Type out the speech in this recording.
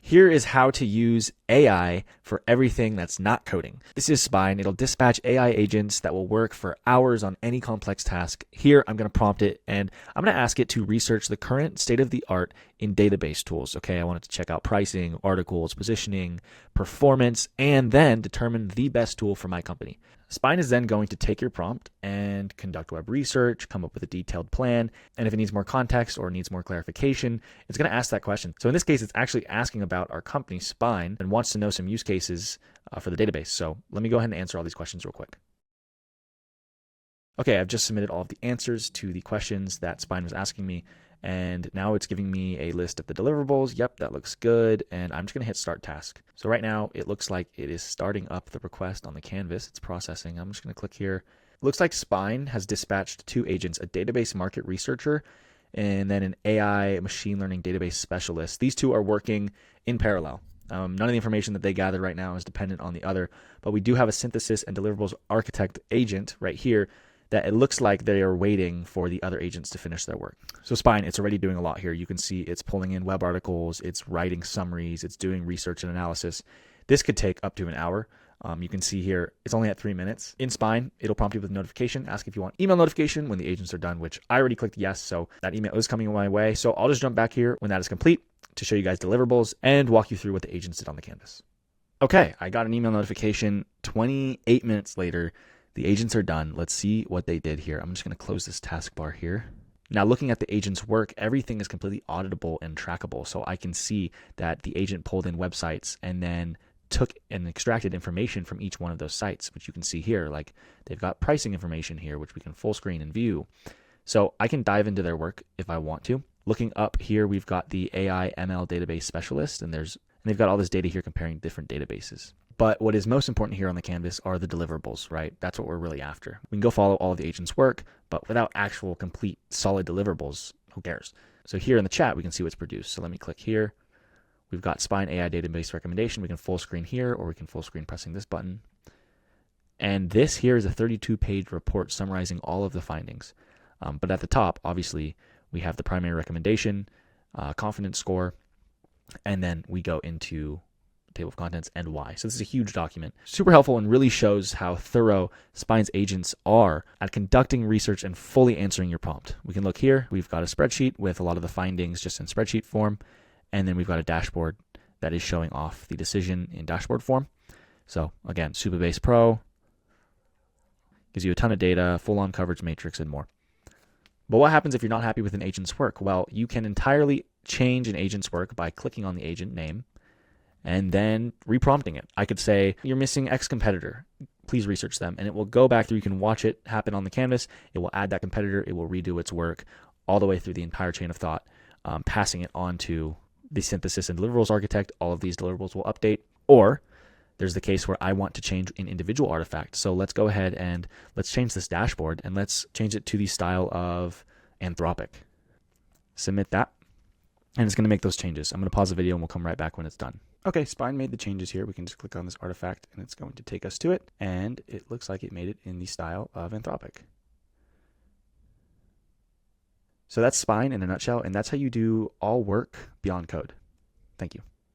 Here is how to use AI for everything that's not coding. This is Spine. It'll dispatch AI agents that will work for hours on any complex task. Here, I'm going to prompt it and I'm going to ask it to research the current state of the art in database tools. Okay, I want it to check out pricing, articles, positioning, performance, and then determine the best tool for my company. Spine is then going to take your prompt and conduct web research, come up with a detailed plan, and if it needs more context or needs more clarification, it's going to ask that question. So in this case, it's actually asking about our company, Spine, and wants to know some use cases for the database. So let me go ahead and answer all these questions real quick. Okay, I've just submitted all of the answers to the questions that Spine was asking me, and now it's giving me a list of the deliverables. Yep, that looks good, and I'm just going to hit start task. So right now, it looks like it is starting up the request on the canvas. It's processing. I'm just going to click here. It looks like Spine has dispatched 2 agents, a database market researcher and then an AI machine learning database specialist. These 2 are working in parallel. None of the information that they gathered right now is dependent on the other, but we do have a synthesis and deliverables architect agent right here that it looks like they are waiting for the other agents to finish their work. So Spine, it's already doing a lot here. You can see it's pulling in web articles, it's writing summaries, it's doing research and analysis. This could take up to an hour. You can see here, it's only at 3 minutes. In Spine, it'll prompt you with a notification, ask if you want email notification when the agents are done, which I already clicked yes, so that email is coming my way. So I'll just jump back here when that is complete to show you guys deliverables and walk you through what the agents did on the canvas. Okay, I got an email notification 28 minutes later. The agents are done. Let's see what they did here. I'm just going to close this taskbar here. Now, looking at the agent's work, everything is completely auditable and trackable. So I can see that the agent pulled in websites and then took and extracted information from each one of those sites, which you can see here. Like they've got pricing information here, which we can full screen and view. So I can dive into their work if I want to. Looking up here, we've got the AI ML database specialist, and they've got all this data here comparing different databases. But what is most important here on the canvas are the deliverables, right? That's what we're really after. We can go follow all of the agent's work, but without actual complete solid deliverables, who cares? So here in the chat, we can see what's produced. So let me click here. We've got Spine AI database recommendation. We can full screen here, or we can full screen pressing this button. And this here is a 32-page report summarizing all of the findings. But at the top, obviously, we have the primary recommendation, confidence score, and then we go into table of contents and why. So this is a huge document, super helpful, and really shows how thorough Spine's agents are at conducting research and fully answering your prompt. We can look here. We've got a spreadsheet with a lot of the findings just in spreadsheet form, and then we've got a dashboard that is showing off the decision in dashboard form. So again, Supabase Pro gives you a ton of data, full-on coverage matrix, and more. But what happens if you're not happy with an agent's work? Well, you can entirely change an agent's work by clicking on the agent name and then reprompting it. I could say, you're missing X competitor. Please research them. And it will go back through. You can watch it happen on the canvas. It will add that competitor. It will redo its work all the way through the entire chain of thought, passing it on to the synthesis and deliverables architect. All of these deliverables will update. Or there's the case where I want to change an individual artifact. So let's go ahead and let's change this dashboard and let's change it to the style of Anthropic. Submit that. And it's going to make those changes. I'm going to pause the video and we'll come right back when it's done. Okay, Spine made the changes here. We can just click on this artifact and it's going to take us to it. And it looks like it made it in the style of Anthropic. So that's Spine in a nutshell. And that's how you do all work beyond code. Thank you.